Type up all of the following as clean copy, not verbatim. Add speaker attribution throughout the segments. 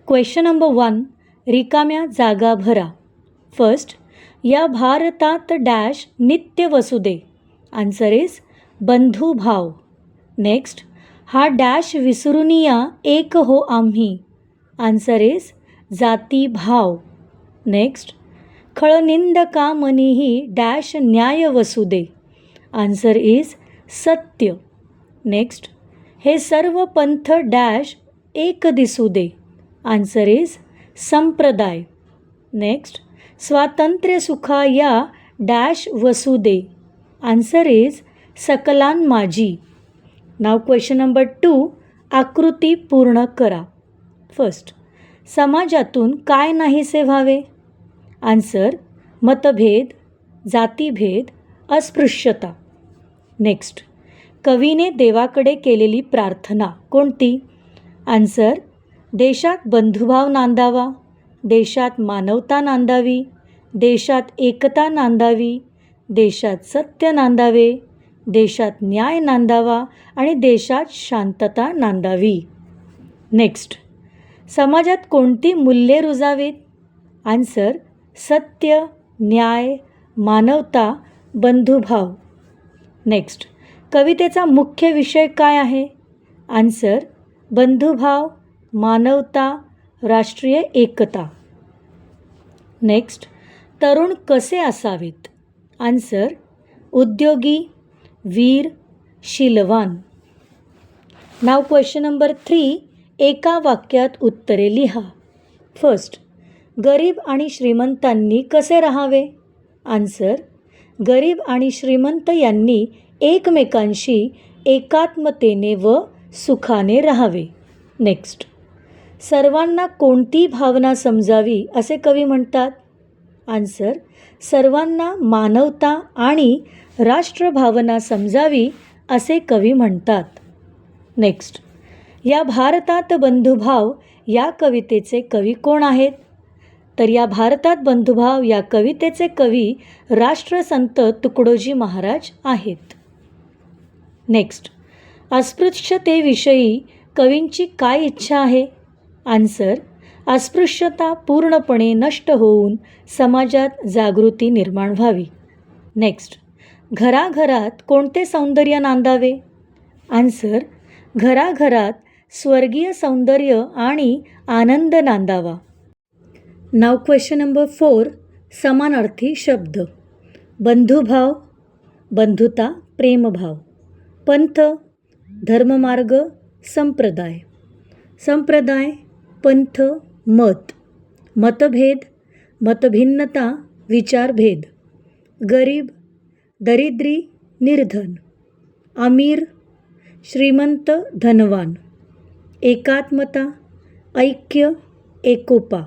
Speaker 1: Question number 1, रिकाम्या जागा भरा. फर्स्ट, या भारतात डॅश नित्य वसुदे. आन्सर इज बंधुभाव. नेक्स्ट, हा डॅश विसरून या एक हो आम्ही. आन्सर इज जातीभाव. नेक्स्ट, खळनिंदका मनीही डॅश न्याय वसुदे. आन्सर इज सत्य. नेक्स्ट, हे सर्व पंथ डॅश एक दिसू दे. आन्सर इज संप्रदाय. नेक्स्ट, स्वातंत्र्य सुखा या डॅश वसू दे. आन्सर इज सकलान माझी. नाव क्वेश्चन नंबर 2, आकृती पूर्ण करा. फर्स्ट, समाजातून काय नाहीसे व्हावे. आन्सर मतभेद, जातीभेद, अस्पृश्यता. नेक्स्ट, कवीने देवाकडे केलेली प्रार्थना कोणती. आन्सर देशात बंधुभाव नांदावा, देशात मानवता नांदावी, देशात एकता नांदावी, देशात सत्य नांदावे, देशात न्याय नांदावा आणि देशात शांतता नांदावी. नेक्स्ट, समाजात कोणती मूल्ये रुजावीत. आन्सर सत्य, न्याय, मानवता, बंधुभाव. नेक्स्ट, कवितेचा मुख्य विषय काय आहे. आन्सर बंधुभाव, मानवता, राष्ट्रीय एकता. नेक्स्ट, तरुण कसे असावेत. आन्सर उद्योगी, वीर, शीलवान. नाव क्वेश्चन नंबर 3, एका वाक्यात उत्तरे लिहा. फर्स्ट, गरीब आणि श्रीमंतांनी कसे राहावे. आन्सर गरीब आणि श्रीमंत यांनी एकमेकांशी एकात्मतेने व सुखाने राहावे. नेक्स्ट, सर्वांना कोणती भावना समजावी असे कवी म्हणतात. आन्सर सर्वांना मानवता आणि राष्ट्रभावना समजावी असे कवी म्हणतात. नेक्स्ट, या भारतात बंधुभाव या कवितेचे कवी कोण आहेत. तर या भारतात बंधुभाव या कवितेचे कवी राष्ट्रसंत तुकडोजी महाराज आहेत. नेक्स्ट, अस्पृश्यतेविषयी कवींची काय इच्छा आहे. आन्सर अस्पृश्यता पूर्णपणे नष्ट होऊन समाजात जागृती निर्माण व्हावी. नेक्स्ट, घराघरात कोणते सौंदर्य नांदावे. आन्सर घराघरात स्वर्गीय सौंदर्य आणि आनंद नांदावा. नाव क्वेश्चन नंबर 4, समानार्थी शब्द. बंधुभाव, बंधुता, प्रेमभाव. पंथ, धर्ममार्ग, संप्रदाय. संप्रदाय, पंथ, मत. मतभेद, मतभिन्नता, विचारभेद. गरीब, दरिद्री, निर्धन. अमीर, श्रीमंत, धनवान. एकात्मता, ऐक्य, एकोपा.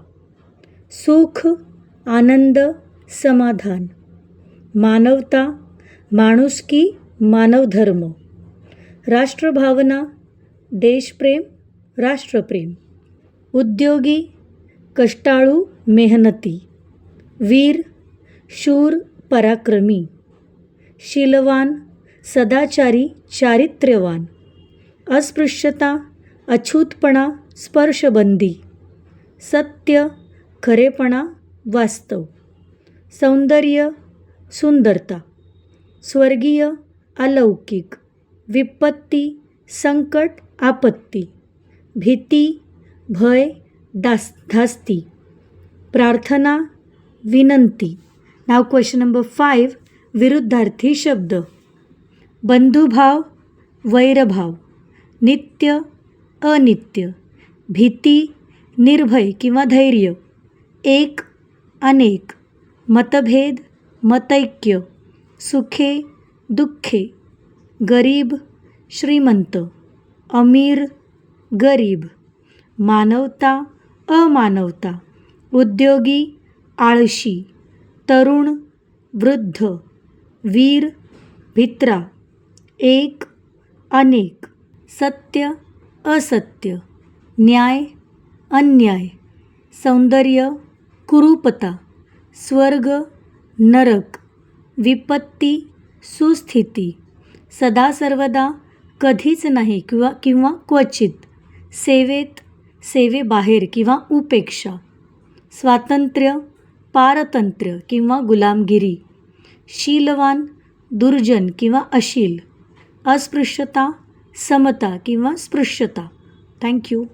Speaker 1: सुख, आनंद, समाधान. मानवता, माणुसकी, मानवधर्म. राष्ट्रभावना, देशप्रेम, राष्ट्रप्रेम. उद्योगी, कष्टाळू, मेहनती. वीर, शूर, पराक्रमी. शीलवान, सदाचारी, चारित्र्यवान. अस्पृश्यता, अछूतपणा, स्पर्शबंदी. सत्य, खरेपणा, वास्तव. सौंदर्य, सुंदरता. स्वर्गीय, अलौकिक. विपत्ती, संकट, आपत्ती. भीती, भय, धास्ती. प्रार्थना, विनंती. नाव क्वेश्चन नंबर 5, विरुद्धार्थी शब्द. बंधुभाव, वैरभाव. नित्य, अनित्य. भीती, निर्भय किंवा धैर्य. एक, अनेक. मतभेद, मतैक्य. सुखे, दुःखे. गरीब, श्रीमंत. अमीर, गरीब. मानवता, अमानवता. उद्योगी, आळशी. तरुण, वृद्ध. वीर, भित्रा. एक, अनेक. सत्य, असत्य. न्याय, अन्याय. सौंदर्य, कुरूपता. स्वर्ग, नरक. विपत्ती, सुस्थिती. सदा सर्वदा, कधीच नाही किंवा क्वचित. सेवेत, सेवेबाहेर किंवा उपेक्षा, स्वातंत्र्य, पारतंत्र्य किंवा गुलामगिरी, शीलवान, दुर्जन किंवा अशील, अस्पृश्यता, समता किंवा स्पृश्यता. थँक्यू.